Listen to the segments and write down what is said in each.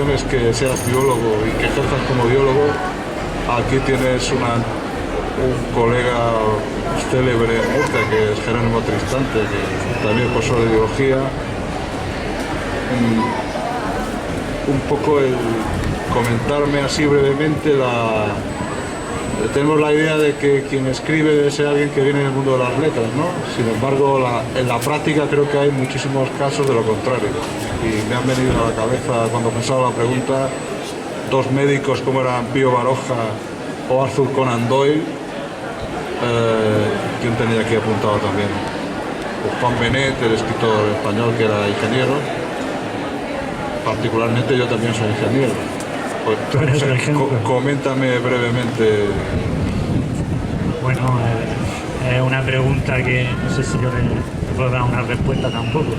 profesión es que seas biólogo y que ejerzas como biólogo. Aquí tienes un colega célebre en Murcia, que es Jerónimo Tristante, que también es profesor de biología. Un poco el comentarme así brevemente tenemos la idea de que quien escribe debe ser alguien que viene del mundo de las letras, ¿no? Sin embargo, en la práctica creo que hay muchísimos casos de lo contrario. Y me han venido a la cabeza, cuando pensaba la pregunta, dos médicos como eran Pío Baroja o Arthur Conan Doyle. ¿Quién tenía aquí apuntado también? Pues Juan Benet, el escritor español que era ingeniero. Particularmente yo también soy ingeniero. Pues, tú eres el ejemplo. Coméntame brevemente. Bueno, es una pregunta que no sé si yo le puedo dar una respuesta tampoco.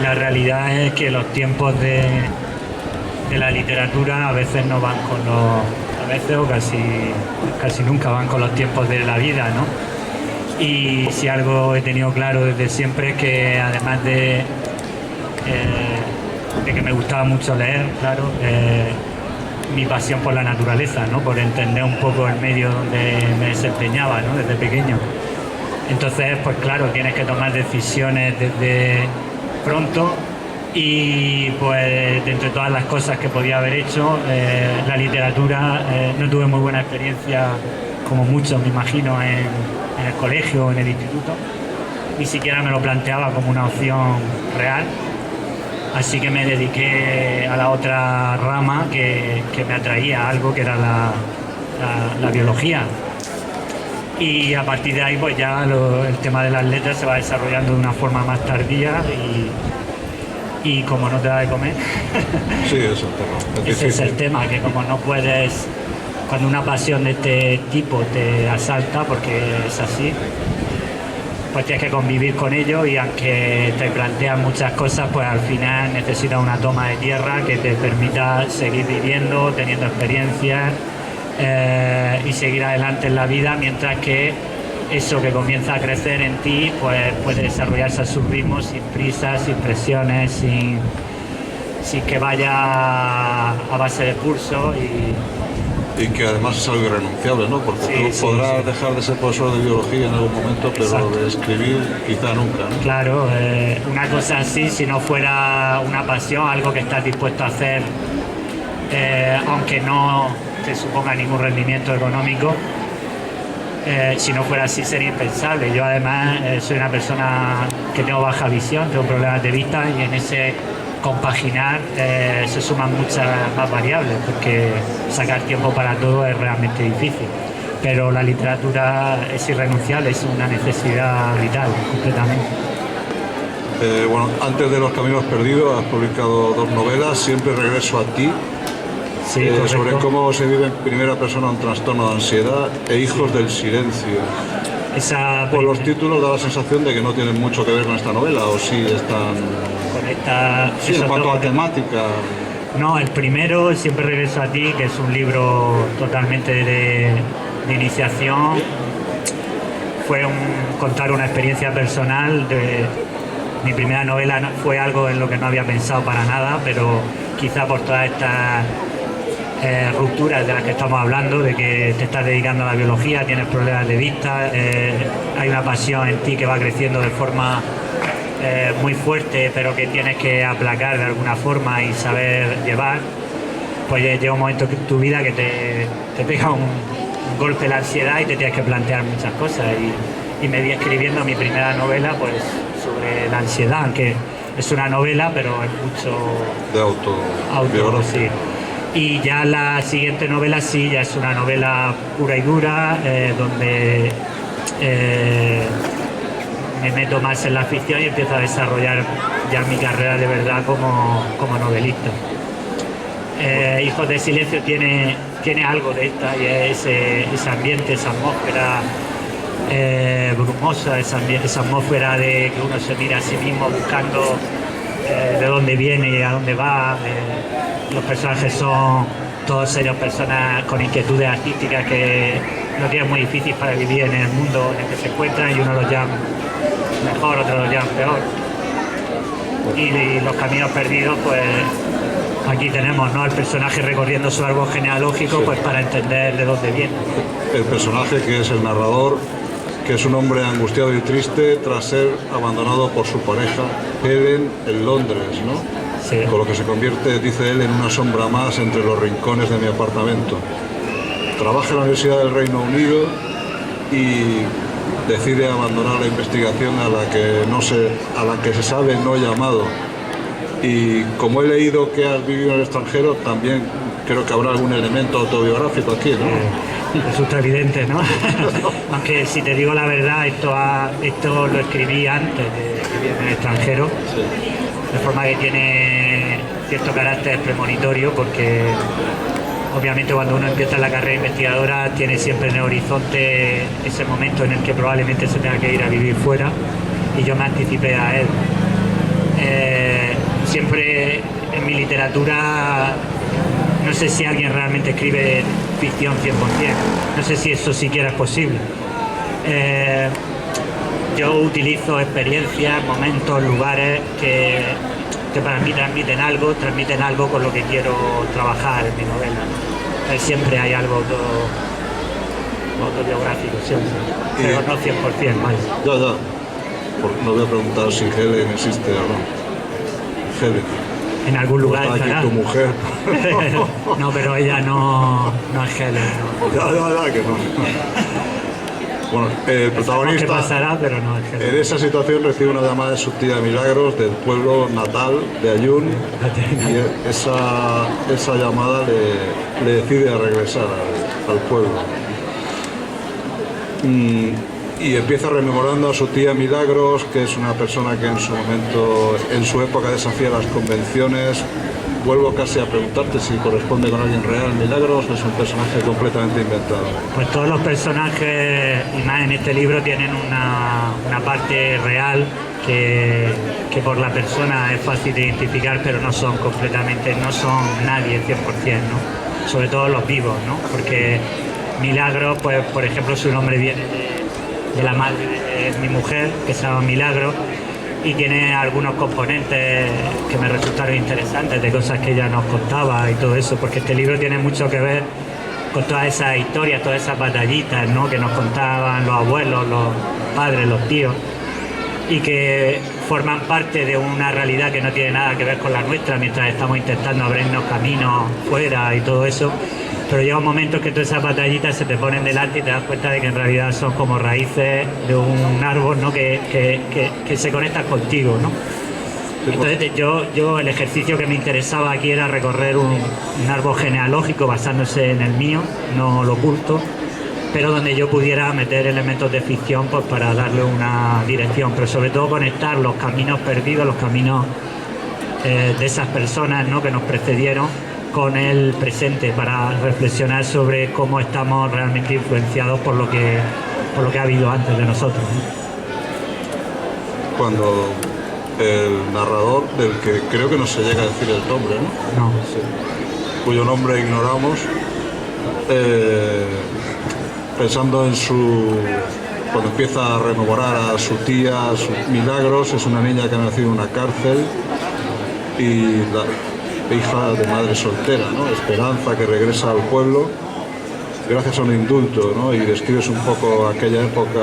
La realidad es que los tiempos de la literatura a veces no van con a veces o casi nunca van con los tiempos de la vida, ¿no? Y si algo he tenido claro desde siempre es que además de que me gustaba mucho leer, claro, mi pasión por la naturaleza, ¿no? Por entender un poco el medio donde me desempeñaba, ¿no? Desde pequeño. Entonces, pues claro, tienes que tomar decisiones desde pronto y pues de entre todas las cosas que podía haber hecho, la literatura, no tuve muy buena experiencia, como muchos me imagino, en el colegio o en el instituto. Ni siquiera me lo planteaba como una opción real. Así que me dediqué a la otra rama que me atraía, algo que era la biología. Y a partir de ahí pues ya el tema de las letras se va desarrollando de una forma más tardía y como no te da de comer. Sí, eso es el tema. Ese es el tema, que como no puedes, cuando una pasión de este tipo te asalta, porque es así, pues tienes que convivir con ello y aunque te plantean muchas cosas, pues al final necesitas una toma de tierra que te permita seguir viviendo, teniendo experiencias y seguir adelante en la vida, mientras que eso que comienza a crecer en ti pues puede desarrollarse a su ritmo, sin prisas, sin presiones, sin que vaya a base de pulso y que además es algo irrenunciable, ¿no? Porque tú podrás dejar de ser profesor de biología en algún momento, pero exacto, de escribir quizá nunca, ¿no? Claro, una cosa así, si no fuera una pasión, algo que estás dispuesto a hacer, aunque no te suponga ningún rendimiento económico, si no fuera así sería impensable. Yo además soy una persona que tengo baja visión, tengo problemas de vista y en ese compaginar se suman muchas más variables, porque sacar tiempo para todo es realmente difícil, pero la literatura es irrenunciable, es una necesidad vital completamente. Bueno, antes de Los Caminos Perdidos has publicado 2 novelas, Siempre regreso a ti, sí, sobre cómo se vive en primera persona un trastorno de ansiedad, e Hijos del Silencio. Por los títulos da la sensación de que no tienen mucho que ver con esta novela, o sí están... Sí, en cuanto a temática. No, el primero, Siempre regreso a ti, que es un libro totalmente de iniciación, fue contar una experiencia personal. Mi primera novela fue algo en lo que no había pensado para nada, pero quizá por todas estas rupturas de las que estamos hablando, de que te estás dedicando a la biología, tienes problemas de vista, hay una pasión en ti que va creciendo de forma muy fuerte, pero que tienes que aplacar de alguna forma y saber llevar, pues llega un momento en tu vida que te pega un golpe la ansiedad y te tienes que plantear muchas cosas, y me vi escribiendo mi primera novela pues sobre la ansiedad, que es una novela pero es mucho de auto sí. Y ya la siguiente novela sí, ya es una novela pura y dura, donde me meto más en la ficción y empiezo a desarrollar ya mi carrera de verdad como novelista. Hijos del Silencio tiene algo de esta, y es ese ambiente, esa atmósfera brumosa, esa atmósfera de que uno se mira a sí mismo buscando de dónde viene y a dónde va. Los personajes son todos ellos personas con inquietudes artísticas que lo tienen muy difícil para vivir en el mundo en el que se encuentran, y uno los llama mejor, otros los llaman peor. Y Los Caminos Perdidos pues aquí tenemos, ¿no?, al personaje recorriendo su árbol genealógico, pues para entender de dónde viene. El personaje, que es el narrador, que es un hombre angustiado y triste tras ser abandonado por su pareja Helen en Londres, ¿no? Sí. Con lo que se convierte, dice él, en una sombra más entre los rincones de mi apartamento. Trabaja en la Universidad del Reino Unido y decide abandonar la investigación a la que se sabe no llamado. Y como he leído que has vivido en el extranjero, también creo que habrá algún elemento autobiográfico aquí, ¿no? Resulta evidente, ¿no? Aunque si te digo la verdad, esto lo escribí antes de vivir en el extranjero, Sí. de forma que tiene cierto carácter premonitorio, porque obviamente cuando uno empieza la carrera investigadora tiene siempre en el horizonte ese momento en el que probablemente se tenga que ir a vivir fuera, y yo me anticipé a él. Siempre en mi literatura, no sé si alguien realmente escribe ficción 100%, no sé si eso siquiera es posible. Yo utilizo experiencias, momentos, lugares que para mí transmiten algo con lo que quiero trabajar en mi novela. Siempre hay algo autobiográfico, siempre, pero no 100%, vaya. Ya. No voy a preguntar si Helen existe o no. Helen. En algún lugar Está estará. aquí tu mujer. No, pero ella no es Helen. No. Ya, que no. Bueno, el protagonista, ¿Qué pasará? Pero no es Helen. en esa situación, recibe una llamada de su tía Milagros del pueblo natal de Ayun, y esa llamada le decide a regresar al pueblo. Y empieza rememorando a su tía Milagros, que es una persona que en su momento, en su época, desafía las convenciones. Vuelvo casi a preguntarte si corresponde con alguien real Milagros o es un personaje completamente inventado. Pues todos los personajes, y más en este libro, tienen una parte real que por la persona es fácil de identificar, pero no son nadie 100%, ¿no? Sobre todo los vivos, ¿no? Porque Milagros, pues por ejemplo, su nombre viene de la madre de mi mujer, que se llama Milagros, y tiene algunos componentes que me resultaron interesantes, de cosas que ella nos contaba y todo eso, porque este libro tiene mucho que ver con todas esas historias, todas esas batallitas, ¿no?, que nos contaban los abuelos, los padres, los tíos, y que forman parte de una realidad que no tiene nada que ver con la nuestra, mientras estamos intentando abrirnos caminos fuera y todo eso. Pero llega un momento que todas esas batallitas se te ponen delante y te das cuenta de que en realidad son como raíces de un árbol, ¿no?, que se conectan contigo, ¿no? Entonces yo el ejercicio que me interesaba aquí era recorrer un árbol genealógico basándose en el mío, no lo oculto, pero donde yo pudiera meter elementos de ficción, pues para darle una dirección, pero sobre todo conectar los caminos perdidos, los caminos de esas personas, ¿no?, que nos precedieron, con el presente, para reflexionar sobre cómo estamos realmente influenciados por lo que ha habido antes de nosotros, ¿no? Cuando el narrador, del que creo que no se llega a decir el nombre, ¿no? No. Sí. Cuyo nombre ignoramos, pensando en cuando empieza a rememorar a su tía, Milagros, es una niña que ha nacido en una cárcel y hija de madre soltera, ¿no? Esperanza, que regresa al pueblo gracias a un indulto, ¿no? Y describes un poco aquella época,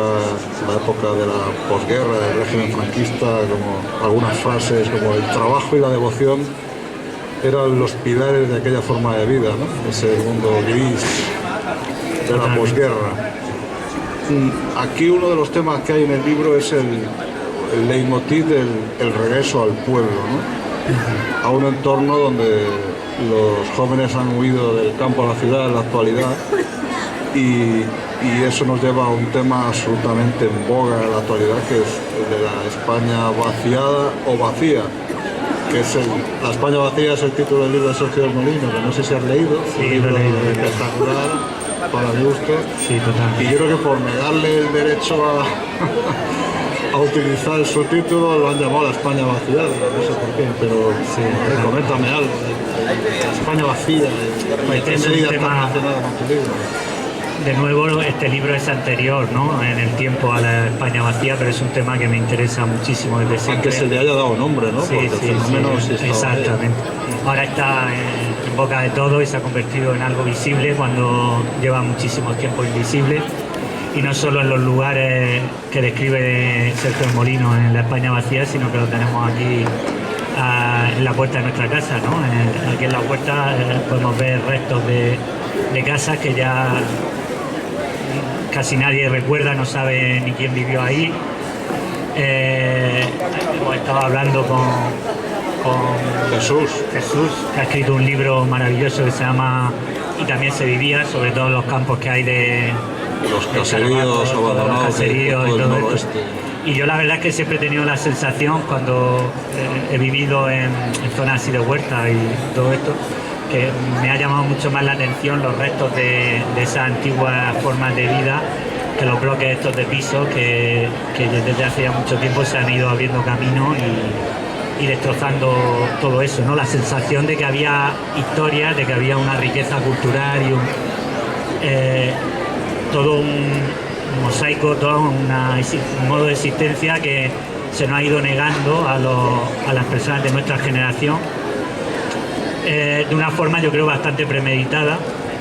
la época de la posguerra, del régimen franquista, como algunas frases como el trabajo y la devoción eran los pilares de aquella forma de vida, ¿no? Ese mundo gris de la posguerra. Aquí uno de los temas que hay en el libro es el leitmotiv del regreso al pueblo, ¿no? A un entorno donde los jóvenes han huido del campo a la ciudad en la actualidad, y eso nos lleva a un tema absolutamente en boga en la actualidad, que es el de la España vaciada o vacía, que es la España vacía es el título del libro de Sergio del Molino, que no sé si has leído. Sí, un libro lo he leído. espectacular, para mi gusto. Sí, total. Y yo creo que por negarle el derecho a utilizar su título lo han llamado la España vaciada, no sé por qué, pero sí, coméntame algo de la España vacía, Pues qué es un medida está tema- relacionada con tu libro. de nuevo, este libro es anterior, ¿no?, en el tiempo a la España vacía, pero es un tema que me interesa muchísimo desde siempre. Aunque se le haya dado nombre, ¿no? Sí, porque sí, el fenómeno sí estaba exactamente. Ahora está en boca de todo y se ha convertido en algo visible cuando lleva muchísimo tiempo invisible. Y no solo en los lugares que describe Sergio Molino en la España vacía, sino que lo tenemos aquí en la puerta de nuestra casa, ¿no? Aquí en la puerta podemos ver restos de casas que ya casi nadie recuerda, no sabe ni quién vivió ahí. Hemos estado hablando con Jesús, que ha escrito un libro maravilloso que se llama Y también se vivía, sobre todo los campos que hay de los caseríos abandonados, los caseríos del y todo noroeste. esto. Y yo la verdad es que siempre he tenido la sensación cuando he vivido en zonas así de huerta y todo esto, que me ha llamado mucho más la atención los restos de esas antiguas formas de vida que los bloques estos de piso que desde hace ya mucho tiempo se han ido abriendo camino y destrozando todo eso, ¿no? La sensación de que había historias, de que había una riqueza cultural y todo un mosaico, todo un modo de existencia que se nos ha ido negando a las personas de nuestra generación de una forma, yo creo, bastante premeditada,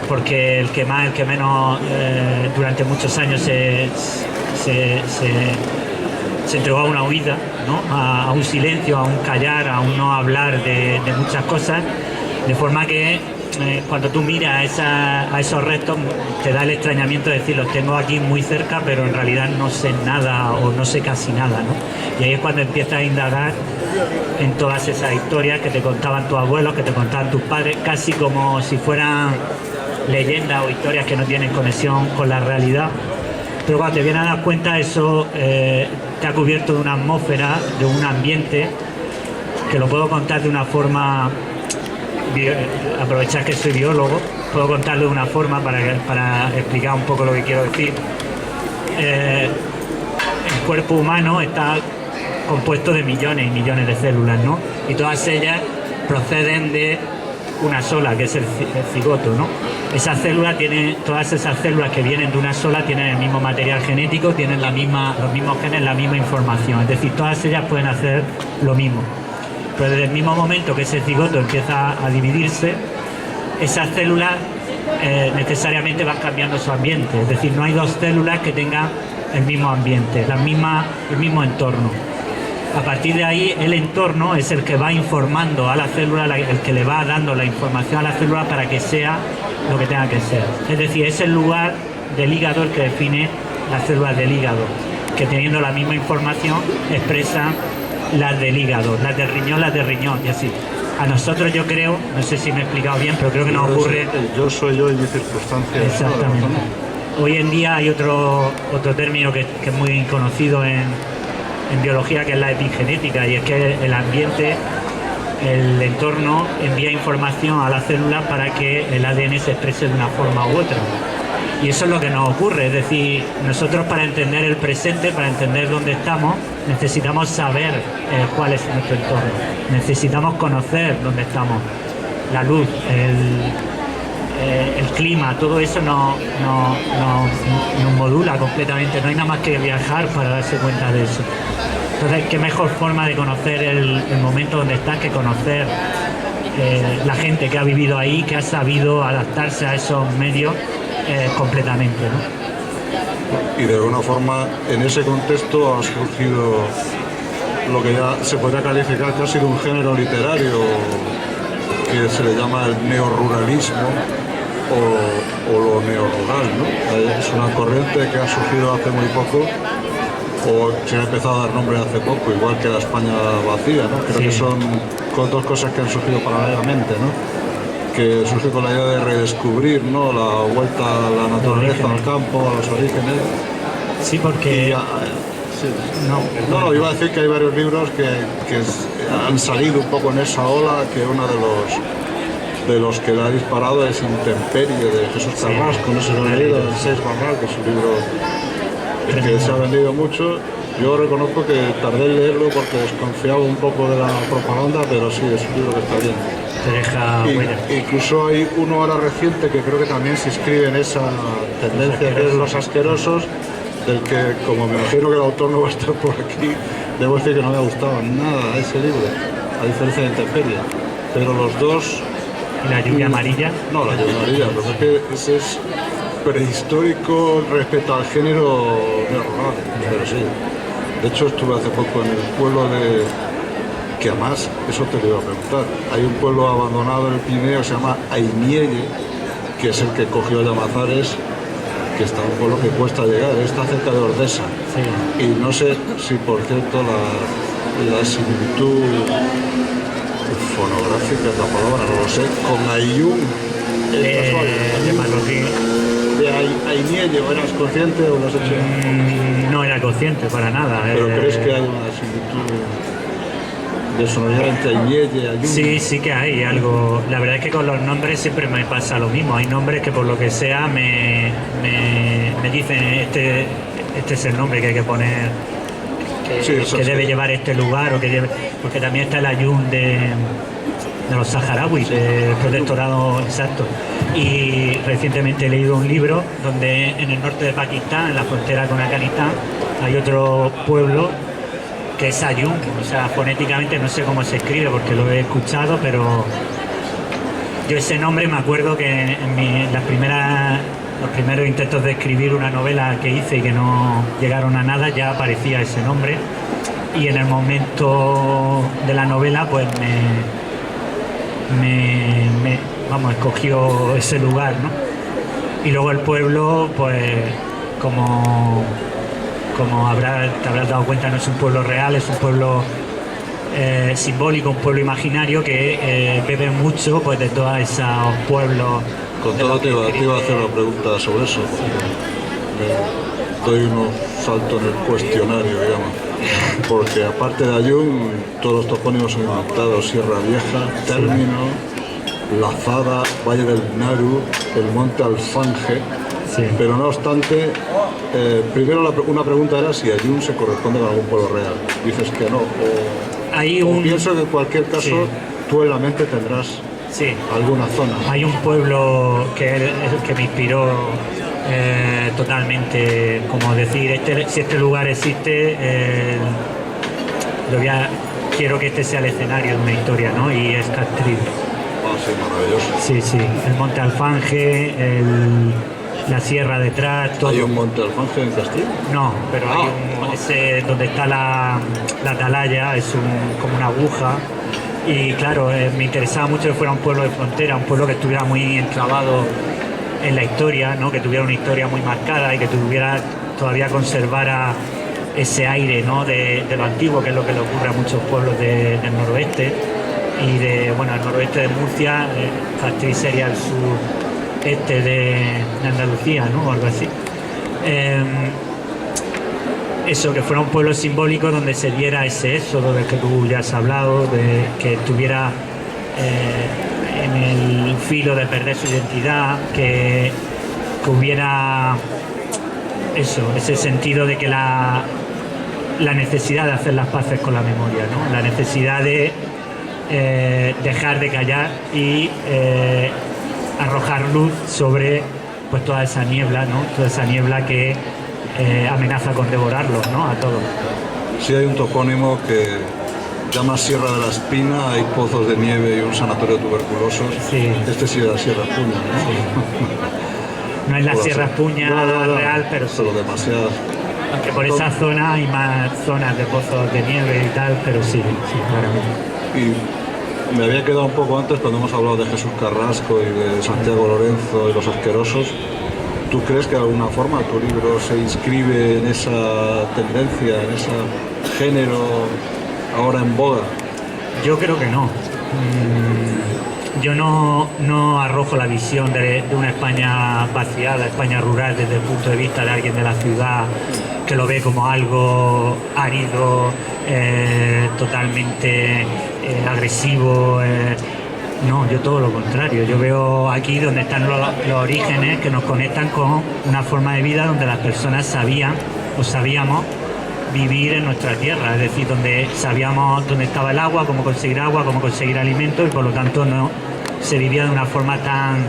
porque el que más, el que menos, durante muchos años se entregó a una huida, ¿no? A un silencio, a un callar, a un no hablar de muchas cosas, de forma que cuando tú miras a esos restos te da el extrañamiento de decir, los tengo aquí muy cerca, pero en realidad no sé nada o no sé casi nada, ¿no? Y ahí es cuando empiezas a indagar en todas esas historias que te contaban tus abuelos, que te contaban tus padres, casi como si fueran leyendas o historias que no tienen conexión con la realidad. Pero cuando te vienes a dar cuenta, eso te ha cubierto de una atmósfera, de un ambiente, que lo puedo contar de una forma, aprovechar que soy biólogo, puedo contarlo de una forma para explicar un poco lo que quiero decir. El cuerpo humano está compuesto de millones y millones de células, ¿no? Y todas ellas proceden de una sola, que es el cigoto, ¿no? Todas esas células que vienen de una sola tienen el mismo material genético, tienen los mismos genes, la misma información, es decir, todas ellas pueden hacer lo mismo. Pero desde el mismo momento que ese cigoto empieza a dividirse, esas células necesariamente van cambiando su ambiente, es decir, no hay dos células que tengan el mismo ambiente, el mismo entorno. A partir de ahí, el entorno es el que va informando a la célula, el que le va dando la información a la célula para que sea lo que tenga que ser. Es decir, es el lugar del hígado el que define las células del hígado, que teniendo la misma información expresan las del hígado, las del riñón y así. A nosotros, yo creo, no sé si me he explicado bien, pero creo que nos ocurre... Yo soy yo y mi circunstancia. Exactamente. Hoy en día hay otro término que es muy conocido en biología, que es la epigenética, y es que el ambiente, el entorno envía información a las células para que el ADN se exprese de una forma u otra. Y eso es lo que nos ocurre, es decir, nosotros para entender el presente, para entender dónde estamos, necesitamos saber cuál es nuestro entorno, necesitamos conocer dónde estamos, la luz, el clima, todo eso nos modula completamente, no hay nada más que viajar para darse cuenta de eso. Entonces, qué mejor forma de conocer el momento donde estás que conocer la gente que ha vivido ahí, que ha sabido adaptarse a esos medios completamente, ¿no? Y de alguna forma, en ese contexto ha surgido lo que ya se podría calificar que ha sido un género literario que se le llama el neoruralismo o lo neorural, ¿no? Es una corriente que ha surgido hace muy poco, o se ha empezado a dar nombre hace poco, igual que la España vacía, ¿no? Creo que son dos cosas que han surgido paralelamente, ¿no? Que surge con la idea de redescubrir, ¿no? La vuelta a la naturaleza, al campo, a los orígenes. Sí, porque... No, iba a decir que hay varios libros que han salido un poco en esa ola, que uno de los que le ha disparado es Intemperie, de Jesús Carrasco, no sé si lo he leído, el 6 Barral, que es un libro que se ha vendido mucho. Yo reconozco que tardé en leerlo porque desconfiaba un poco de la propaganda, pero sí, es un libro que está bien. te deja huella. Incluso hay uno ahora reciente que creo que también se inscribe en esa tendencia, que es Los Asquerosos, del que, como me imagino que el autor no va a estar por aquí, debo decir que no me ha gustado nada ese libro, a diferencia de Intemperie. Pero los dos... ¿Y la lluvia amarilla? No, la lluvia amarilla, lo que pasa es que ese es prehistórico respecto al género neorrural, pero sí. De hecho, estuve hace poco en el pueblo de... que además, eso te lo iba a preguntar, hay un pueblo abandonado en el Pirineo que se llama Aimielle, que es el que cogió Llamazares, que está un pueblo que cuesta llegar, está cerca de Ordesa. Sí. Y no sé si, por cierto, la similitud fonográfica es la palabra, no lo sé, con Ayyun es casual. De Marroquí. De Aimielle, ¿o eras consciente o lo has hecho? No era consciente para nada. ¿Pero crees que hay una similitud de sonoridad entre Aimielle y Ayyun? Sí, sí que hay algo. La verdad es que con los nombres siempre me pasa lo mismo. Hay nombres que por lo que sea me dicen este es el nombre que hay que poner, que debe llevar este lugar, o que debe, porque también está el Ayyun de los saharauis, del protectorado, exacto. Y recientemente he leído un libro donde en el norte de Pakistán, en la frontera con Afganistán, hay otro pueblo que es Ayyun, o sea, fonéticamente no sé cómo se escribe porque lo he escuchado, pero yo ese nombre me acuerdo que en los primeros intentos de escribir una novela que hice y que no llegaron a nada, ya aparecía ese nombre, y en el momento de la novela pues escogió ese lugar, ¿no? Y luego el pueblo, pues como te habrás dado cuenta, no es un pueblo real, es un pueblo simbólico, un pueblo imaginario que bebe mucho pues de todos esos pueblos. Con todo te iba a hacer una pregunta sobre eso. Doy unos saltos en el cuestionario, digamos. Porque aparte de Ayyun, todos los topónimos son inventados: Sierra Vieja, Término, Lazada, Valle del Naru, el Monte Alfanje. Sí. Pero no obstante, primero una pregunta era si Ayyun se corresponde con algún pueblo real. Dices que no. O pienso que en cualquier caso, sí, tú en la mente tendrás, sí, alguna zona. Hay un pueblo que me inspiró totalmente, como decir, si este lugar existe, quiero que este sea el escenario de una historia, ¿no? Y es Castril. Ah, sí, maravilloso. Sí, sí, el Monte Alfanje, la sierra detrás. Todo. ¿Hay un Monte Alfanje en Castril? No, pero hay ese donde está la atalaya, es como una aguja. Y claro, me interesaba mucho que fuera un pueblo de frontera, un pueblo que estuviera muy enclavado en la historia, ¿no? Que tuviera una historia muy marcada y que todavía conservara ese aire, ¿no? de lo antiguo, que es lo que le ocurre a muchos pueblos del noroeste y el noroeste de Murcia. Castril sería el sureste de Andalucía, ¿no? O algo así. Eso, que fuera un pueblo simbólico donde se diera ese éxodo del que tú ya has hablado, de que estuviera en el filo de perder su identidad, que hubiera ese sentido de que la necesidad de hacer las paces con la memoria, ¿no? La necesidad de dejar de callar y arrojar luz sobre pues toda esa niebla, ¿no? Toda esa niebla que amenaza con devorarlos, ¿no? A todos. Sí, hay un topónimo que llama Sierra de la Espina, hay pozos de nieve y un sanatorio de tuberculosos. Sí. Este sí es la Sierra Espuña, ¿no? Sí. No es la Sierra Espuña real, pero sí. Pero demasiado. Aunque por esa zona hay más zonas de pozos de nieve y tal, pero sí, claramente. Y me había quedado un poco antes cuando hemos hablado de Jesús Carrasco y de Santiago Lorenzo y Los Asquerosos. ¿Tú crees que de alguna forma tu libro se inscribe en esa tendencia, en ese género ahora en boga? Yo creo que no. Yo no arrojo la visión de una España vaciada, España rural, desde el punto de vista de alguien de la ciudad que lo ve como algo árido, totalmente agresivo. No, yo todo lo contrario. Yo veo aquí donde están los orígenes que nos conectan con una forma de vida donde las personas sabíamos vivir en nuestra tierra, es decir, donde sabíamos dónde estaba el agua, cómo conseguir alimentos, y por lo tanto no se vivía de una forma tan,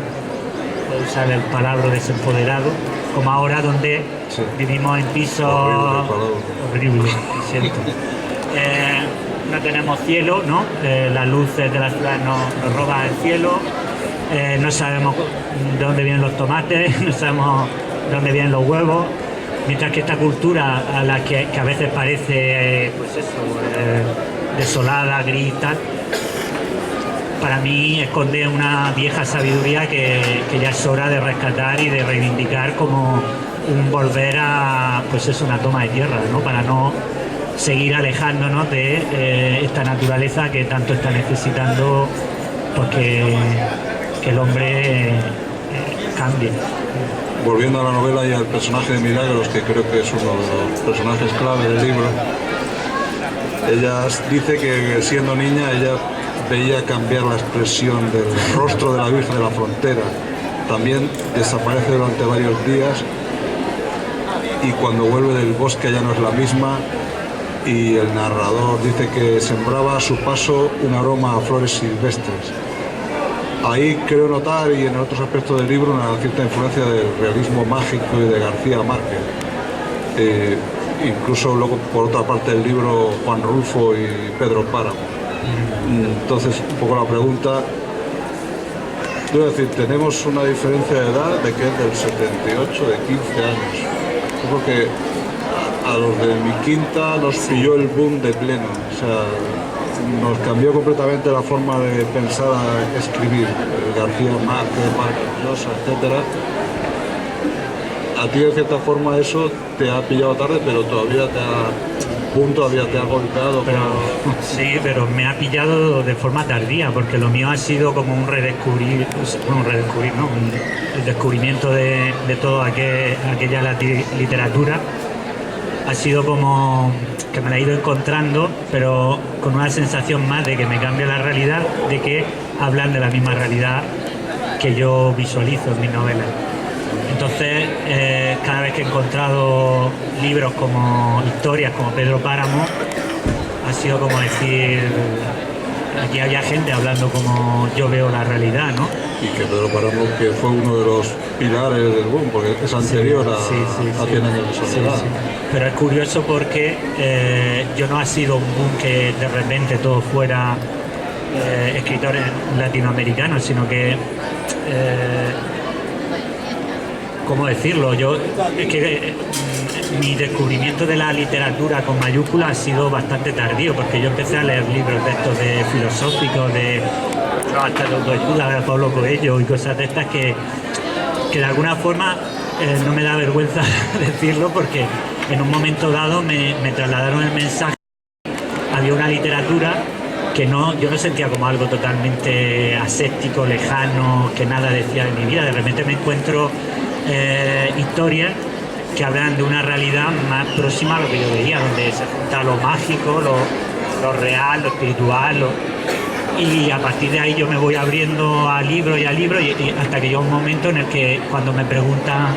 puedo usar el palabra desempoderado, como ahora, donde Sí. vivimos en pisos horribles, siento. No tenemos cielo, ¿no? Las luces de la ciudad nos roban el cielo, no sabemos de dónde vienen los tomates, no sabemos de dónde vienen los huevos, mientras que esta cultura a la que a veces parece pues eso, desolada, gris, tal, para mí esconde una vieja sabiduría que ya es hora de rescatar y de reivindicar como un volver a, pues es una toma de tierra, ¿no? Para no seguir alejándonos de esta naturaleza que tanto está necesitando, porque que el hombre cambie. Volviendo a la novela y al personaje de Milagros, que creo que es uno de los personajes clave del libro, ella dice que siendo niña ella veía cambiar la expresión del rostro de la Virgen de la Frontera. También desaparece durante varios días y cuando vuelve del bosque ya no es la misma, y el narrador dice que sembraba a su paso un aroma a flores silvestres. Ahí creo notar, y en otros aspectos del libro, una cierta influencia del realismo mágico y de García Márquez. Incluso luego, por otra parte del libro, Juan Rulfo y Pedro Páramo. Entonces, un poco la pregunta, quiero decir, tenemos una diferencia de edad de que es del 78, de 15 años. Yo creo que a los de mi quinta nos pilló el boom de pleno, o sea, nos cambió completamente la forma de pensar, a escribir, García Márquez, Vargas Llosa, etc. A ti de cierta forma eso te ha pillado tarde, pero todavía todavía te ha golpeado. Pero, sí, pero me ha pillado de forma tardía, porque lo mío ha sido como un redescubrir, ¿no? El descubrimiento de toda aquella literatura. Ha sido como que me la he ido encontrando, pero con una sensación más de que me cambia la realidad, de que hablan de la misma realidad que yo visualizo en mis novelas. Entonces, cada vez que he encontrado libros como historias como Pedro Páramo, ha sido como decir, aquí había gente hablando como yo veo la realidad, ¿no? Y que Pedro Páramo, que fue uno de los pilares del boom, porque es anterior a 100 años de soledad. Sí. Pero es curioso porque yo no ha sido un boom que de repente todo fuera escritores latinoamericanos, sino que ¿cómo decirlo? Es que mi descubrimiento de la literatura con mayúsculas ha sido bastante tardío, porque yo empecé a leer libros de estos de filosóficos, hasta de autoayuda, de Pablo Coelho y cosas de estas que de alguna forma no me da vergüenza decirlo, porque en un momento dado me trasladaron el mensaje. Había una literatura que yo no sentía como algo totalmente aséptico, lejano, que nada decía de mi vida. De repente me encuentro historias que hablan de una realidad más próxima a lo que yo veía, donde se junta lo mágico, lo real, lo espiritual, y a partir de ahí yo me voy abriendo a libro y hasta que llega un momento en el que cuando me preguntan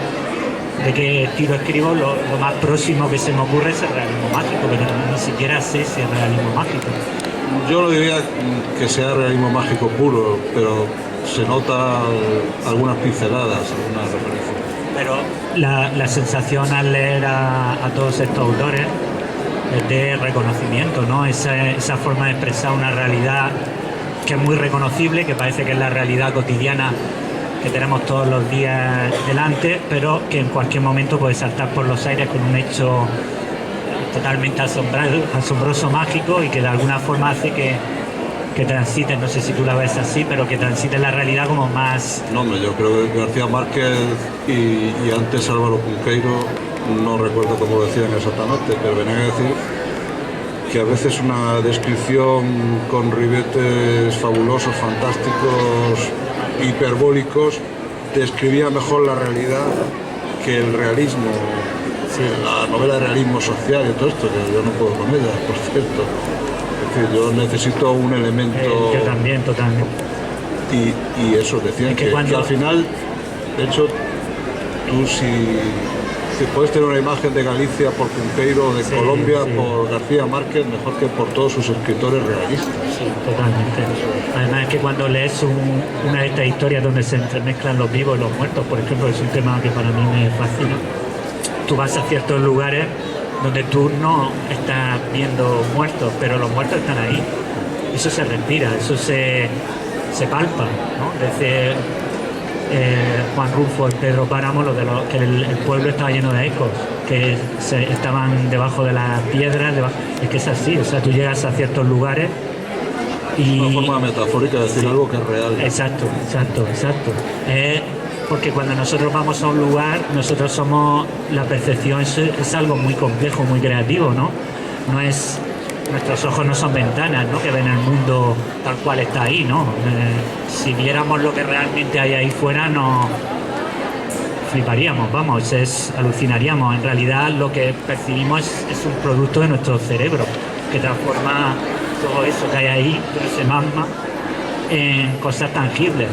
de qué estilo escribo, lo más próximo que se me ocurre es el realismo mágico, pero ni siquiera sé si es realismo mágico. Yo no diría que sea realismo mágico puro, pero se nota algunas pinceladas, algunas referencias. Pero la sensación al leer a todos estos autores es de reconocimiento, ¿no? Esa forma de expresar una realidad que es muy reconocible, que parece que es la realidad cotidiana que tenemos todos los días delante, pero que en cualquier momento puede saltar por los aires con un hecho totalmente asombroso, mágico, y que de alguna forma hace que transiten, no sé si tú la ves así, pero que transiten la realidad como más... No, hombre, yo creo que García Márquez y antes Álvaro Cunqueiro, no recuerdo cómo lo decían exactamente, pero venían a decir que a veces una descripción con ribetes fabulosos, fantásticos, hiperbólicos, describía mejor la realidad que el realismo, la novela de realismo social y todo esto, que yo no puedo con ella, por cierto. Es decir, yo necesito un elemento... yo también, totalmente. Y eso, decían que al final, de hecho, tú Si puedes tener una imagen de Galicia por Cunqueiro, de Sí, Colombia sí. por García Márquez, mejor que por todos sus escritores realistas. Sí, totalmente. Además es que cuando lees una de estas historias donde se entremezclan los vivos y los muertos, por ejemplo, es un tema que para mí me fascina, tú vas a ciertos lugares donde tú no estás viendo muertos, pero los muertos están ahí. Eso se respira, eso se palpa, ¿no? Desde Juan Rulfo y Pedro Páramo, que el pueblo estaba lleno de ecos, que estaban debajo de las piedras, es que es así, o sea, tú llegas a ciertos lugares y... Una forma metafórica de decir algo que es real. Exacto. Porque cuando nosotros vamos a un lugar, nosotros somos, la percepción es algo muy complejo, muy creativo, ¿no? Nuestros ojos no son ventanas, ¿no? Que ven el mundo tal cual está ahí, ¿no? Si viéramos lo que realmente hay ahí fuera, no fliparíamos, vamos, alucinaríamos. En realidad lo que percibimos es un producto de nuestro cerebro, que transforma todo eso que hay ahí, todo ese magma, en cosas tangibles.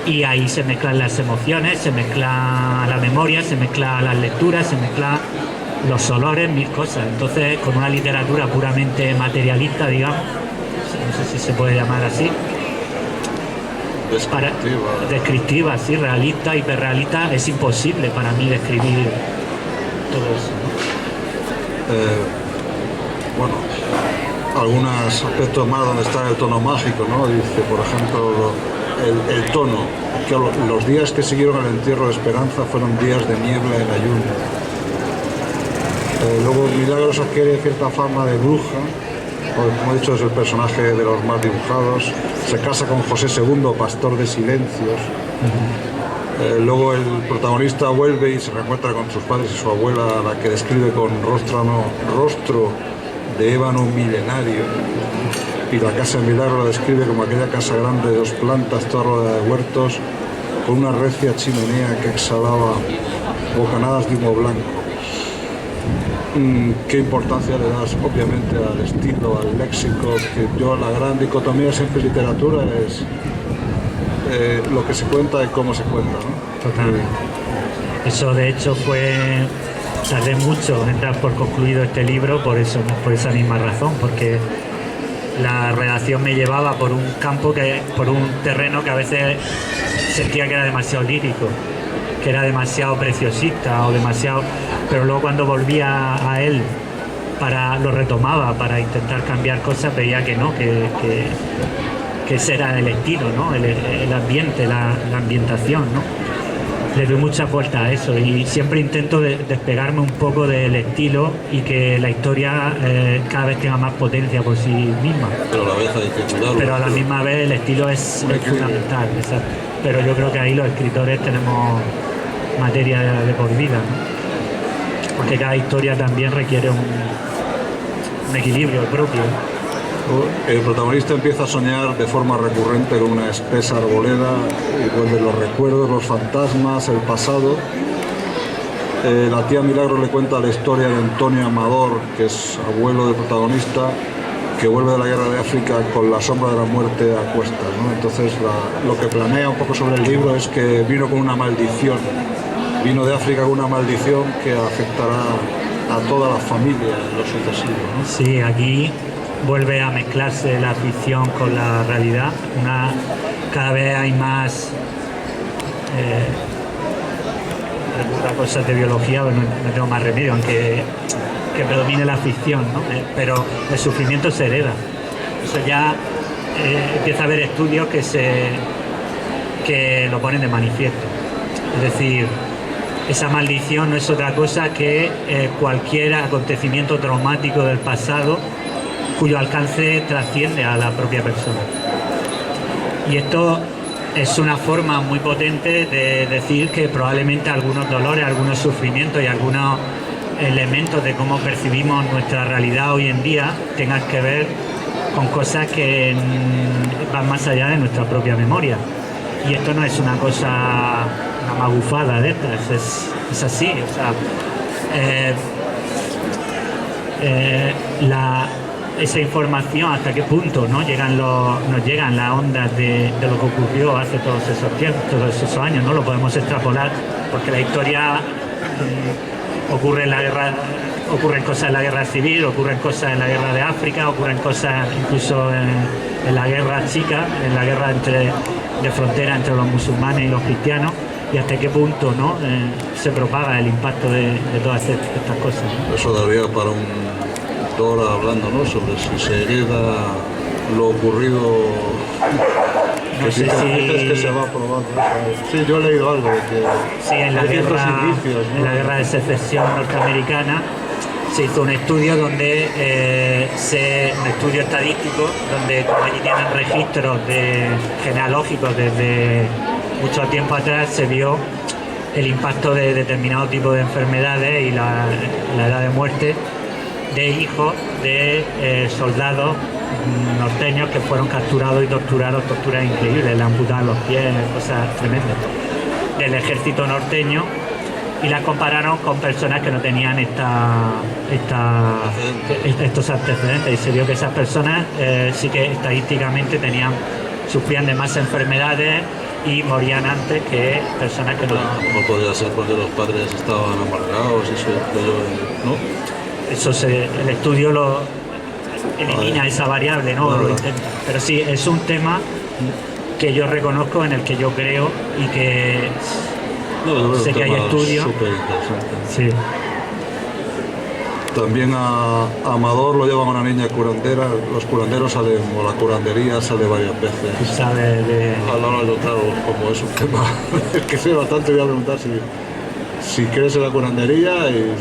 Y ahí se mezclan las emociones, se mezcla la memoria, se mezclan las lecturas, se mezclan los olores, mil cosas. Entonces, con una literatura puramente materialista, digamos, no sé si se puede llamar así, descriptiva, sí, realista, hiperrealista, es imposible para mí describir todo eso, ¿no? Bueno, algunos aspectos más donde está el tono mágico, ¿no? Dice, por ejemplo, el tono, que los días que siguieron al entierro de Esperanza fueron días de niebla en ayuno. Luego Milagros adquiere cierta fama de bruja, porque, como he dicho, es el personaje de los más dibujados. Se casa con José II, pastor de silencios. Luego el protagonista vuelve y se reencuentra con sus padres y su abuela, a la que describe con rostro de ébano milenario. Y la casa de Milagro la describe como aquella casa grande de 2 plantas, toda rodeada de huertos, con una recia chimenea que exhalaba bocanadas de humo blanco. ¿Qué importancia le das, obviamente, al estilo, al léxico? Que la gran dicotomía siempre en literatura es lo que se cuenta y cómo se cuenta, ¿no? Totalmente. Eso, de hecho, tardé mucho en dar por concluido este libro por esa misma razón, porque la redacción me llevaba por un por un terreno que a veces sentía que era demasiado lírico, que era demasiado preciosista o demasiado... Pero luego cuando volvía a él, lo retomaba para intentar cambiar cosas, veía que no, que ese era el estilo, ¿no? El ambiente, la ambientación, ¿no? Le doy mucha vuelta a eso y siempre intento despegarme un poco del estilo y que la historia cada vez tenga más potencia por sí misma. Pero a la vez hay que cuidarlo. Pero a la misma vez el estilo es fundamental, exacto. Pero yo creo que ahí los escritores tenemos materia de por vida, ¿no? Porque cada historia también requiere un equilibrio propio. El protagonista empieza a soñar de forma recurrente con una espesa arboleda y vuelven los recuerdos, los fantasmas, el pasado. La tía Milagro le cuenta la historia de Antonio Amador, que es abuelo del protagonista, que vuelve de la guerra de África con la sombra de la muerte a cuestas, ¿no? Entonces lo que planea un poco sobre el libro es que vino con una maldición. Vino de África con una maldición que afectará a toda la familia en lo sucesivo, ¿no? Sí, aquí vuelve a mezclarse la ficción con la realidad. Cada vez hay más cosas de biología, pero no tengo más remedio, aunque que predomine la ficción, ¿no? Pero el sufrimiento se hereda. Eso ya empieza a haber estudios que lo ponen de manifiesto. Es decir, esa maldición no es otra cosa que cualquier acontecimiento traumático del pasado cuyo alcance trasciende a la propia persona. Y esto es una forma muy potente de decir que probablemente algunos dolores, algunos sufrimientos y algunos elementos de cómo percibimos nuestra realidad hoy en día tengan que ver con cosas que van más allá de nuestra propia memoria. Y esto no es una cosa, una magufada de estas, es así. O sea, esa información, hasta qué punto, ¿no? nos llegan las ondas de lo que ocurrió hace todos esos tiempos, todos esos años, no lo podemos extrapolar, porque la historia ocurren cosas en la guerra civil, ocurren cosas en la guerra de África, ocurren cosas incluso en la guerra chica, en la guerra de frontera entre los musulmanes y los cristianos, y hasta qué punto, ¿no? Se propaga el impacto de todas estas cosas, ¿no? Eso daría para toda hora hablando, ¿no? Sobre si se hereda lo ocurrido. No sé si... que se va probando. Sí, yo he leído algo de que sí, en la guerra de secesión norteamericana se hizo un estudio donde un estudio estadístico donde, como allí tienen registros genealógicos desde mucho tiempo atrás, se vio el impacto de determinado tipo de enfermedades y la edad de muerte de hijos de soldados norteños que fueron capturados y torturados, torturas increíbles, le amputaban los pies, cosas tremendas, del ejército norteño, y las compararon con personas que no tenían estos antecedentes, y se vio que esas personas sí que estadísticamente sufrían de más enfermedades y morían antes que personas que no. No podría ser porque los padres estaban amargados, ¿no? El estudio lo elimina esa variable, ¿no? Vale. Lo intenta. Pero sí, es un tema que yo reconozco, en el que yo creo y que sé que hay estudios. Sí. También a Amador lo llevan a una niña curandera. Los curanderos salen, o la curandería sale varias veces. Tú sabes de... A la hora de claro, como es un tema que sé bastante, voy a preguntar si crees en la curandería y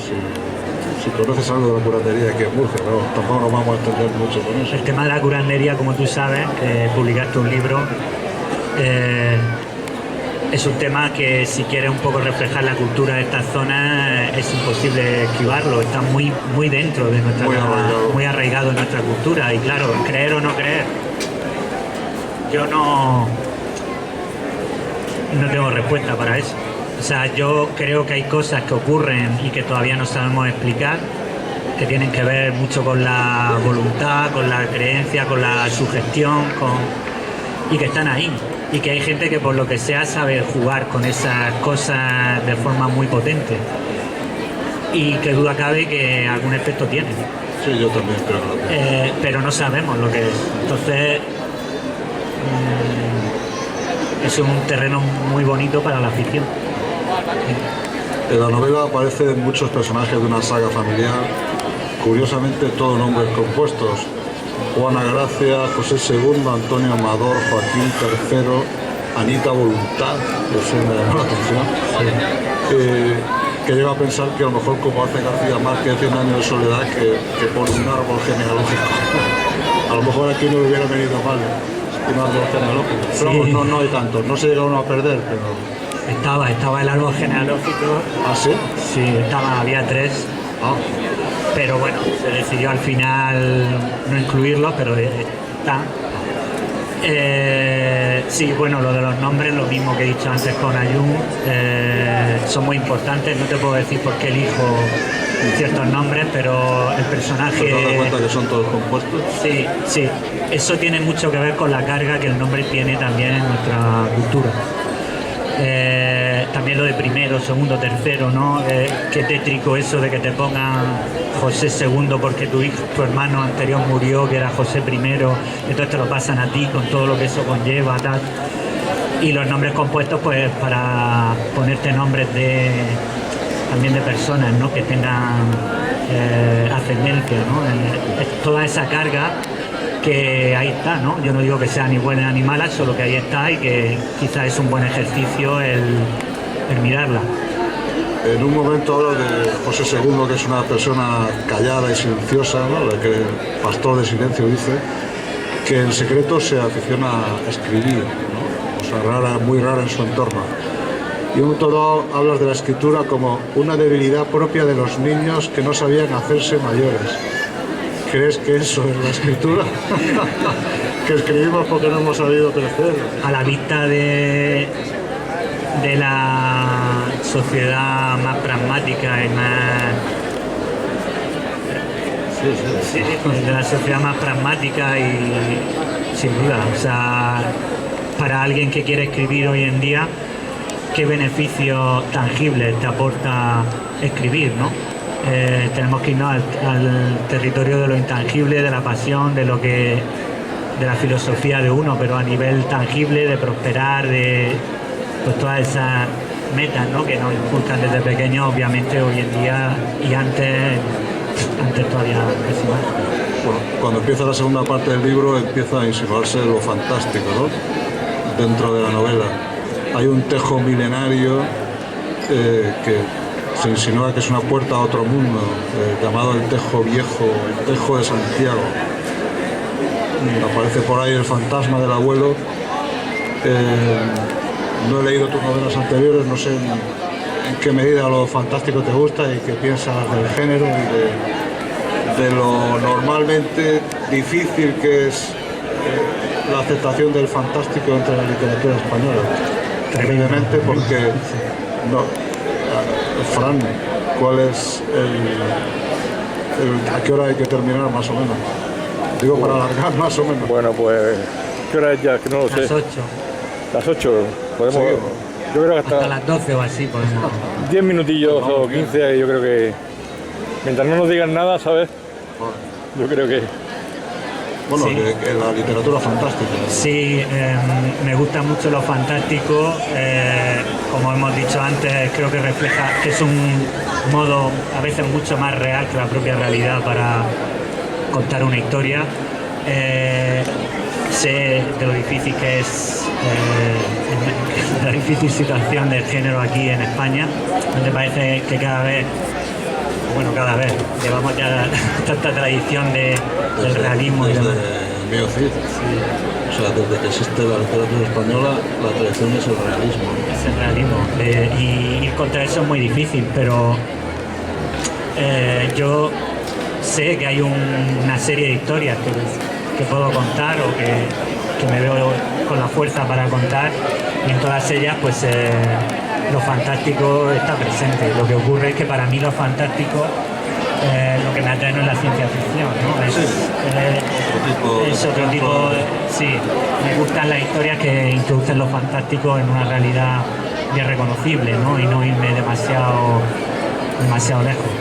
si conoces algo de la curandería aquí en Murcia, pero tampoco nos vamos a extender mucho con eso. El tema de la curandería, como tú sabes, publicaste un libro, es un tema que, si quieres un poco reflejar la cultura de esta zona, es imposible esquivarlo, está muy, muy dentro de muy arraigado en nuestra cultura. Y claro, creer o no creer, yo no tengo respuesta para eso. O sea, yo creo que hay cosas que ocurren y que todavía no sabemos explicar, que tienen que ver mucho con la voluntad, con la creencia, con la sugestión, y que están ahí. Y que hay gente que, por lo que sea, sabe jugar con esas cosas de forma muy potente. Y que duda cabe que algún efecto tiene. Sí, yo también creo. Pero no sabemos lo que es. Entonces, es un terreno muy bonito para la ficción. En la novela aparecen muchos personajes de una saga familiar, curiosamente todos nombres compuestos: Juana Gracia, José II, Antonio Amador, Joaquín III, Anita Voluntad, que me llamó la atención. Que lleva a pensar que a lo mejor, como hace García Márquez, 100 años de soledad, que por un árbol genealógico. A lo mejor aquí no le hubiera venido mal un árbol genealógico. Pero Sí. no hay tantos, no se llega uno a perder, pero... Estaba el árbol genealógico. ¿Ah, sí? Sí, había 3. Ah. Pero bueno, se decidió al final no incluirlos, pero está. Sí, bueno, lo de los nombres, lo mismo que he dicho antes con Ayun, son muy importantes. No te puedo decir por qué elijo ciertos nombres, pero el personaje... ¿Te das cuenta que son todos compuestos? Sí, sí. Eso tiene mucho que ver con la carga que el nombre tiene también en nuestra cultura. También lo de primero, segundo, tercero, ¿no? Qué tétrico eso de que te pongan José II porque tu hermano anterior murió, que era José I, entonces te lo pasan a ti con todo lo que eso conlleva, tal. Y los nombres compuestos, pues, para ponerte nombres también de personas, ¿no? Que tengan ascendencia, ¿no? Toda esa carga que ahí está, ¿no? Yo no digo que sea ni buena ni mala, solo que ahí está y que quizás es un buen ejercicio el mirarla. En un momento habla de José II, que es una persona callada y silenciosa, ¿no? Que el pastor de silencio dice que en secreto se aficiona a escribir, ¿no? O sea, muy rara en su entorno. Y en un todo hablas de la escritura como una debilidad propia de los niños que no sabían hacerse mayores. ¿Crees que eso es la escritura? Que escribimos porque no hemos sabido crecer. A la vista de la sociedad más pragmática y más... Sí, de la sociedad más pragmática y sin duda. O sea, para alguien que quiere escribir hoy en día, qué beneficios tangibles te aporta escribir, ¿no? Tenemos que irnos al territorio de lo intangible, de la pasión, de la filosofía de uno, pero a nivel tangible, de prosperar, de pues todas esas metas, ¿no?, que nos inculcan desde pequeños, obviamente hoy en día y antes todavía es más. Bueno, cuando empieza la segunda parte del libro empieza a insinuarse lo fantástico, ¿no?, dentro de la novela. Hay un tejo milenario que se insinúa que es una puerta a otro mundo, llamado el Tejo Viejo, el Tejo de Santiago. Aparece por ahí el fantasma del abuelo. No he leído tus novelas anteriores, no sé en qué medida lo fantástico te gusta y qué piensas del género y de lo normalmente difícil que es la aceptación del fantástico entre la literatura española. Brevemente, porque no, Fran, ¿cuál es a qué hora hay que terminar más o menos? Digo, para alargar más o menos. Bueno, pues, ¿qué hora es ya? Que no lo sé. Las 8. Las 8, podemos. Sí. Yo creo que Hasta las 12 o así podemos. 10 minutillos o 15, yo creo que. Mientras no nos digan nada, ¿sabes? Yo creo que. Bueno, Sí. que la literatura fantástica. Sí, me gusta mucho lo fantástico, como hemos dicho antes, creo que refleja que es un modo a veces mucho más real que la propia realidad para contar una historia. Sé de lo difícil que es la difícil situación del género aquí en España, donde parece que cada vez llevamos ya tanta tradición del realismo y desde demás. Mío Cid. O sea, desde que existe la literatura española, la tradición es el realismo. Es el realismo. Y ir contra eso es muy difícil, pero yo sé que hay una serie de historias que puedo contar o que me veo con la fuerza para contar, y en todas ellas pues lo fantástico está presente. Lo que ocurre es que para mí lo fantástico lo que me atrae no es la ciencia ficción, ¿no? Es otro tipo, sí, me gustan las historias que introducen lo fantástico en una realidad bien reconocible, ¿no? Y no irme demasiado lejos.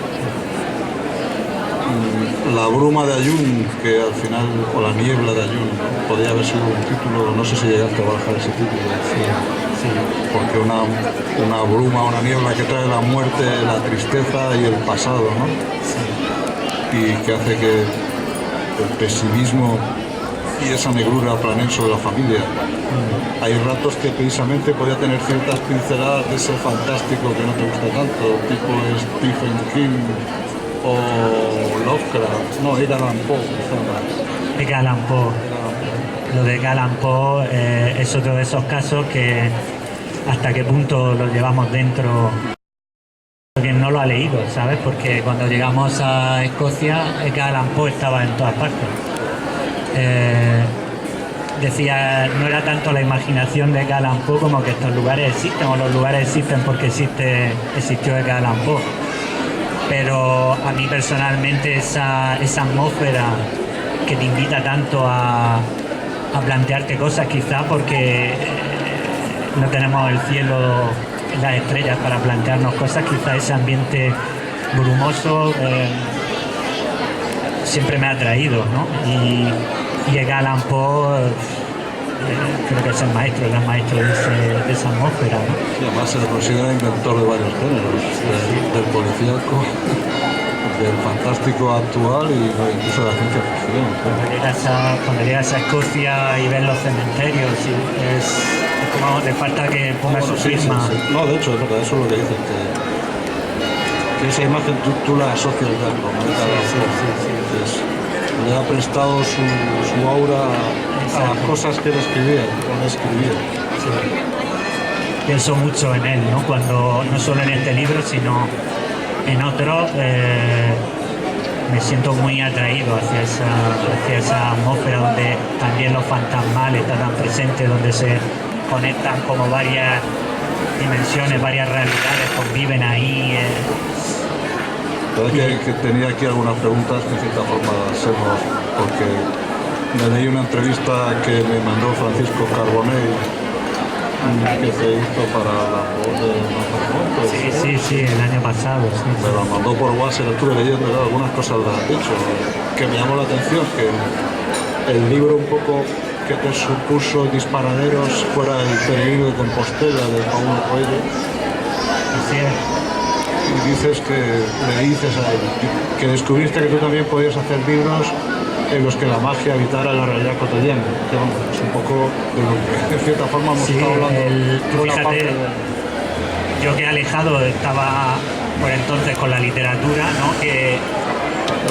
La bruma de Ayun, que al final, o la niebla de Ayun, podría haber sido un título, no sé si llegaste a barajar ese título. Sí. Porque una bruma, una niebla que trae la muerte, la tristeza y el pasado, ¿no? Y que hace que el pesimismo y esa negrura planeen sobre la familia. Hay ratos que precisamente podía tener ciertas pinceladas de ese fantástico que no te gusta tanto, tipo Stephen King o Lovecraft, no, Edgar Allan Poe, quizá. Edgar Allan Poe. Lo de Edgar Allan Poe es otro de esos casos que hasta qué punto lo llevamos dentro. Quien no lo ha leído, ¿sabes? Porque cuando llegamos a Escocia, Edgar Allan Poe estaba en todas partes. Decía, no era tanto la imaginación de Edgar Allan Poe como que estos lugares existen, o los lugares existen porque existió Edgar Allan Poe. Pero a mí personalmente esa atmósfera que te invita tanto a plantearte cosas, quizás porque no tenemos el cielo, las estrellas para plantearnos cosas, quizás ese ambiente brumoso siempre me ha atraído, ¿no? Y Edgar Allan Poe creo que es el maestro de esa atmósfera, ¿no? Sí, además se le considera inventor de varios géneros, del policíaco, del fantástico actual y incluso de la ciencia ficción. Cuando llegas a Escocia y ves los cementerios, es como te falta que pongas su firma. Sí. No, de hecho, es verdad, eso es lo que dices, que esa imagen tú la asocias ya con Sí. le ha prestado su aura a las cosas que él escribía, con escribir. Sí. Pienso mucho en él, ¿no? Cuando, no solo en este libro, sino en otros, me siento muy atraído hacia esa atmósfera donde también lo fantasmal está tan presente, donde se conectan como varias dimensiones, varias realidades, conviven ahí. Que tenía aquí algunas preguntas que en cierta forma hacemos, porque me leí una entrevista que me mandó Francisco Carbonell que se hizo para la voz de Mazarrón. Sí, el año pasado. Sí, me lo mandó por WhatsApp, lo estuve leyendo, algunas cosas lo has dicho, que me llamó la atención, que el libro un poco que te supuso Disparaderos fuera el Peregrino de Compostela de Paulo Coelho. Así es. Y dices que le dices a él que descubriste que tú también podías hacer libros en los que la magia habitara la realidad cotidiana. Que, bueno, es un poco de lo que, de cierta forma, hemos estado hablando. Fíjate, yo que alejado estaba por entonces con la literatura, ¿no? Que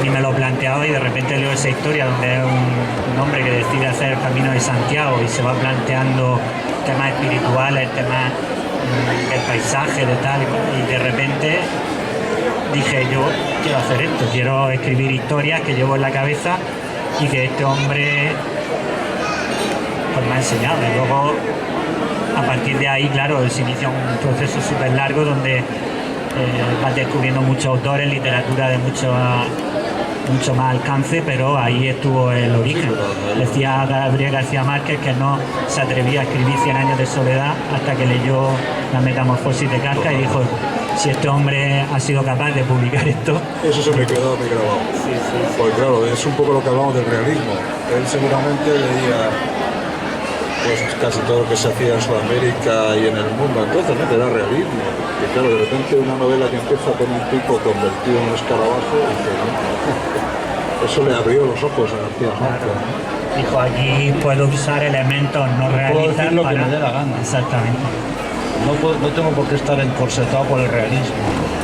ni me lo planteaba y de repente leo esa historia donde es un hombre que decide hacer el Camino de Santiago y se va planteando temas espirituales, temas del paisaje, de tal, y de repente dije, yo quiero hacer esto, quiero escribir historias que llevo en la cabeza y que este hombre pues me ha enseñado. Y luego, a partir de ahí, claro, se inicia un proceso súper largo donde vas descubriendo muchos autores, literatura de mucho más alcance, pero ahí estuvo el origen. Decía Gabriel García Márquez que no se atrevía a escribir 100 años de soledad hasta que leyó La Metamorfosis de Kafka y dijo, si este hombre ha sido capaz de publicar esto... Eso se me quedó muy grabado. Sí. Pues claro, es un poco lo que hablamos del realismo. Él seguramente leía pues casi todo lo que se hacía en Sudamérica y en el mundo, entonces no te da realismo. Y claro, de repente una novela que empieza con un tipo convertido en un escarabajo, eso le abrió los ojos a García Márquez. Dijo, aquí puedo usar elementos no realistas decir lo para... que me dé la gana. Exactamente. No tengo por qué estar encorsetado por el realismo.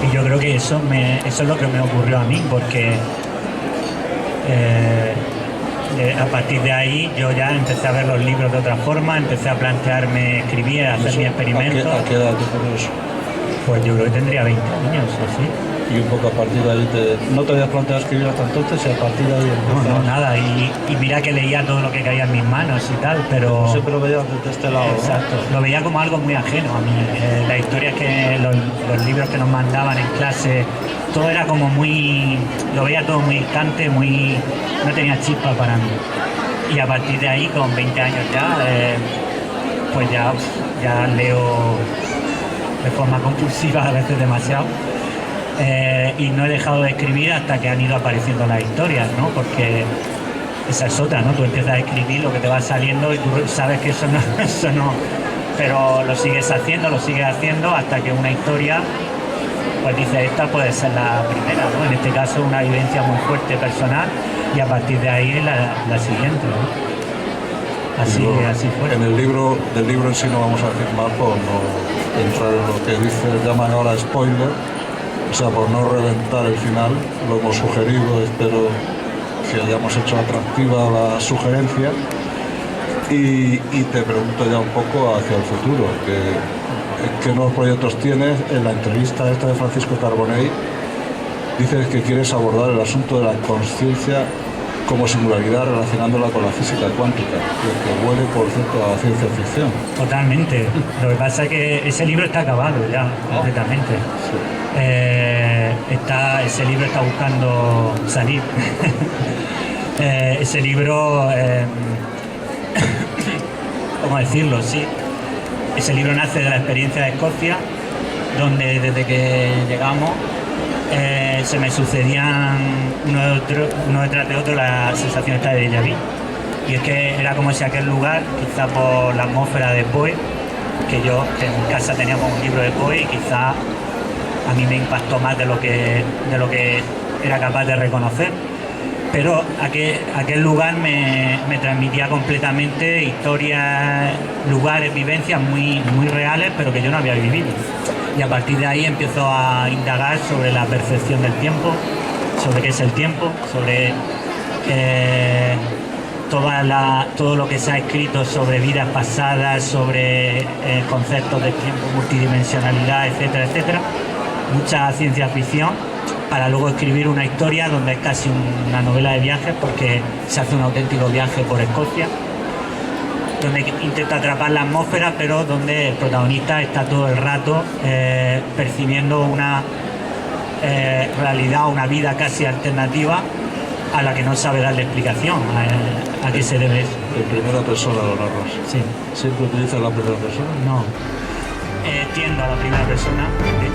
Y yo creo que eso es lo que me ocurrió a mí, porque a partir de ahí yo ya empecé a ver los libros de otra forma, empecé a plantearme escribir, a hacer mi experimento. ¿A qué edad tú por eso? Pues yo creo que tendría 20 años, así. Y un poco a partir de ahí no te habías planteado escribir hasta entonces y a partir de ahí No, nada, y mira que leía todo lo que caía en mis manos y tal, pero... siempre lo veías desde este lado, ¿no? Exacto, lo veía como algo muy ajeno a mí. Las historias que los libros que nos mandaban en clase, todo era como muy... Lo veía todo muy distante, no tenía chispa para mí. Y a partir de ahí, con 20 años ya, pues ya leo de forma compulsiva, a veces demasiado. Y no he dejado de escribir hasta que han ido apareciendo las historias, ¿no? Porque esa es otra, ¿no? Tú empiezas a escribir lo que te va saliendo y tú sabes que eso no, pero lo sigues haciendo hasta que una historia, pues dices, esta puede ser la primera, ¿no? En este caso una vivencia muy fuerte personal y a partir de ahí la siguiente, ¿no? Así fue. En el libro en sí no vamos a decir más por no entrar en lo que dice, llaman ahora spoiler. O sea, por no reventar el final, lo hemos sugerido, espero que hayamos hecho atractiva la sugerencia. Y te pregunto ya un poco hacia el futuro, ¿qué nuevos proyectos tienes? En la entrevista esta de Francisco Carbonell, dices que quieres abordar el asunto de la conciencia como singularidad relacionándola con la física cuántica, que huele, por cierto, a ciencia ficción. Totalmente. Lo que pasa es que ese libro está acabado ya, completamente. Sí. Ese libro está buscando salir. Ese libro, ¿cómo decirlo? Sí. Ese libro nace de la experiencia de Escocia, donde desde que llegamos se me sucedían uno detrás de otro la sensación esta de déjà vu. Y es que era como si aquel lugar, quizá por la atmósfera de Poe, que en mi casa teníamos un libro de Poe y quizá a mí me impactó más de lo que era capaz de reconocer. Pero aquel lugar me transmitía completamente historias, lugares, vivencias muy reales, pero que yo no había vivido. Y a partir de ahí empiezo a indagar sobre la percepción del tiempo, sobre qué es el tiempo, sobre todo lo que se ha escrito sobre vidas pasadas, sobre conceptos de tiempo, multidimensionalidad, etcétera, etcétera. Mucha ciencia ficción, para luego escribir una historia donde es casi una novela de viajes, porque se hace un auténtico viaje por Escocia, donde intenta atrapar la atmósfera, pero donde el protagonista está todo el rato percibiendo una realidad, una vida casi alternativa a la que no sabe darle explicación a qué se debe eso. En primera persona lo narras. Sí. ¿Siempre utilizas la primera persona? No. Tiendo a la primera persona. De